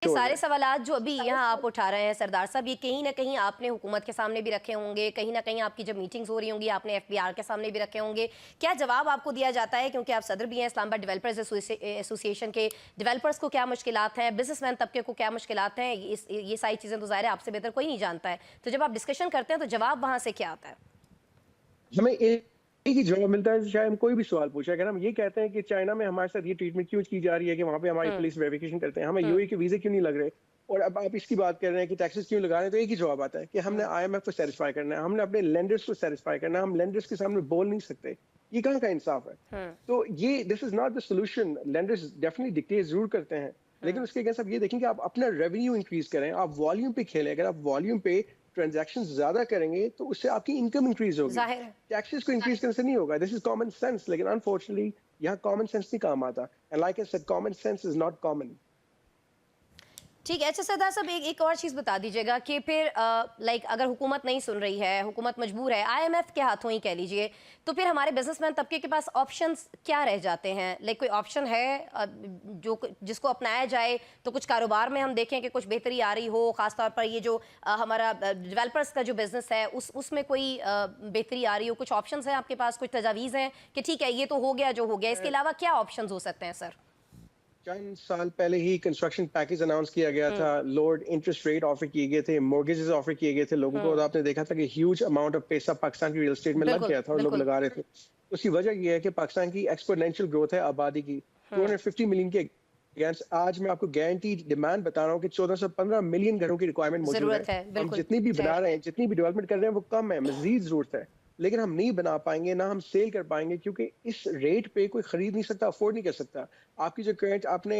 सारे सवालात जो अभी यहाँ आप उठा रहे हैं सरदार साहब, ये कहीं ना कहीं आपने हुकूमत के सामने भी रखे होंगे, कहीं ना कहीं आपकी जब मीटिंग्स हो रही होंगी आपने एफबीआर के सामने भी रखे होंगे। क्या जवाब आपको दिया जाता है, क्योंकि आप सदर भी हैं इस्लामाबाद डेवलपर्स एसोसिएशन के, डेवलपर्स को क्या मुश्किलात हैं, बिजनेसमैन तबके को क्या मुश्किलात हैं, ये सारी चीज़ें तो ज़ाहिर है आपसे बेहतर कोई नहीं जानता है। तो जब आप डिस्कशन करते हैं तो जवाब वहाँ से क्या आता है? हमें एक ही जवाब मिलता है, चाहे हम कोई भी सवाल पूछे। अगर हम ये कहते हैं कि चाइना में हमारे साथ ये ट्रीटमेंट क्यों की जा रही है कि वहाँ पे हमारी पुलिस वेरिफिकेशन करते हैं, हमें यूएई के वीजे क्यों नहीं लग रहे, और अब आप इसकी बात कर रहे हैं कि टैक्सेस क्यों लगा रहे हैं, तो एक ही जवाब आता है कि हमने आईएमएफ को सेटिस्फाई करना है, हमने अपने लेंडर्स को सेटिस्फाई करना है, हम लेंडर्स के सामने बोल नहीं सकते। ये कहाँ का इंसाफ है? तो ये this is not the solution. Lenders definitely dictate जरूर करते हैं, लेकिन उसके अगेंस्ट आप ये देखें कि आप अपना रेवेन्यू इंक्रीज करें, आप वॉल्यूम पे खेलें। अगर आप वॉल्यूम पे ट्रांजैक्शन ज्यादा करेंगे तो उससे आपकी इनकम इंक्रीज होगी। टैक्सेस को इंक्रीज करने से नहीं होगा। दिस इज कॉमन सेंस, लेकिन अनफॉर्चुनेटली यहाँ कॉमन सेंस नहीं काम आता। And like I said, common sense is not common. ठीक है। अच्छा सरदार साहब, एक और चीज़ बता दीजिएगा कि फिर लाइक अगर हुकूमत नहीं सुन रही है, हुकूमत मजबूर है, आईएमएफ के हाथों ही कह लीजिए, तो फिर हमारे बिजनेसमैन तबके के पास ऑप्शंस क्या रह जाते हैं? लाइक कोई ऑप्शन है जो जिसको अपनाया जाए तो कुछ कारोबार में हम देखें कि कुछ बेहतरी आ रही हो, ख़ासतौर पर ये जो हमारा डेवलपर्स का जो बिज़नेस है उसमें कोई बेहतरी आ रही हो? कुछ ऑप्शंस हैं आपके पास, कुछ तजावीज़ हैं कि ठीक है ये तो हो गया जो हो गया, इसके अलावा क्या ऑप्शंस हो सकते हैं सर? चंद साल पहले ही कंस्ट्रक्शन पैकेज अनाउंस किया गया था, लोअर इंटरेस्ट रेट ऑफर किए गए थे, मॉर्गेजेस ऑफर किए गए थे लोगों को, और आपने देखा था कि ह्यूज अमाउंट ऑफ पैसा पाकिस्तान की रियल एस्टेट में लग गया था और लोग लगा रहे थे। उसकी वजह यह है कि पाकिस्तान की एक्सपोनेंशियल ग्रोथ है आबादी की। 250 मिलियन के अगेंस्ट आज मैं आपको गारंटी डिमांड बता रहा हूँ कि 14 से 15 मिलियन घरों की रिक्वायरमेंट मौजूद है। हम जितनी भी बना रहे हैं, जितनी भी डेवलपमेंट कर रहे हैं, वो कम है, मजीद जरूरत है, लेकिन हम नहीं बना पाएंगे, ना हम सेल कर पाएंगे, क्योंकि इस रेट पे कोई खरीद नहीं सकता, अफोर्ड नहीं कर सकता। आपकी जो करंट आपने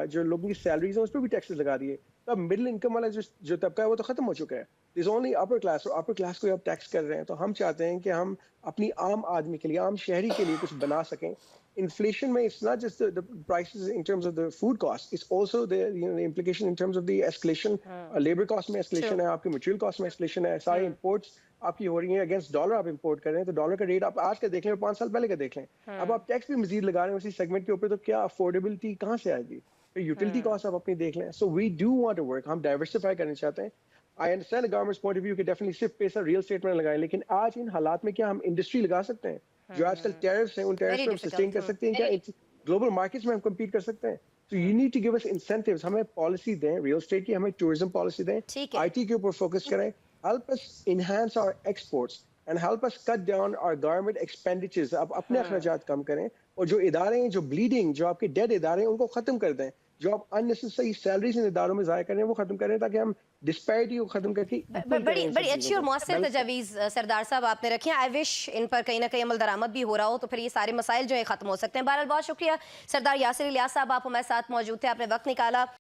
जो लोगों की सैलरीज है उस पर भी टैक्सेस लगा दिए, तो अब मिडिल इनकम वाला जो तबका है वो तो खत्म हो चुका है। इज ओनली अपर क्लास, और अपर क्लास को आप टैक्स कर रहे हैं। तो हम चाहते हैं कि हम अपनी आम आदमी के लिए, आम शहरी के लिए कुछ बना सकें। Inflation में it's not just the prices in terms of the food cost, it's also the the implication in terms of the escalation, labor cost में escalation है, आपके material cost में escalation है, सारे imports आपकी हो रही हैं अगेंस्ट डॉलर, आप इंपोर्ट कर रहे हैं, तो डॉलर का रेट आप आज का देख लें और 5 साल पहले का देख लें। अब आप टैक्स भी मजीद लगा रहे हैं उसी सेगमेंट के ऊपर, तो क्या अफोर्डेबिलिटी कहाँ से आएगी? फिर यूटिलिटी कॉस्ट आप अपनी देख लें। So we do want to work, हम डाइवर्सिफाई करना चाहते हैं। I understand the government's point of view कि डेफिनेटली सिर्फ पैसा रियल एस्टेट में लगाएं, लेकिन आज इन हालात में क्या हम इंडस्ट्री लगा सकते हैं? जो आजकल टैरिफ्स हैं, उन टैरिफ्स में हम सस्टेन कर सकते हैं क्या? ग्लोबल मार्केट्स में हम कम्पीट कर सकते हैं? तो you need to give us incentives, हमें पॉलिसी दें रियल एस्टेट की, हमें टूरिज्म पॉलिसी दें, आईटी के ऊपर फोकस करें, help us enhance our exports and help us cut down our government expenditures। आप अपने अखराजात कम करें, और जो इदारे हैं, जो ब्लीडिंग, जो आपके डेड इदारे हैं, उनको खत्म कर दें। जो आप अननेसेसरी सैलरीज इन इदारों में जाया कर रहे हैं वो खत्म करें, ताकि हम डिस्पैरिटी को खत्म करके बड़ी अच्छी और मौसर तजावीज़ सरदार साहब आपने रखी हैं। आई विश इन पर कहीं ना कहीं अमल दरामद भी हो रहा हो, तो फिर ये सारे मसाइल जो है खत्म हो सकते हैं। बहरहाल बहुत शुक्रिया सरदार यासिर इलियास साहब, आप हमारे साथ मौजूद थे, आपने वक्त निकाला।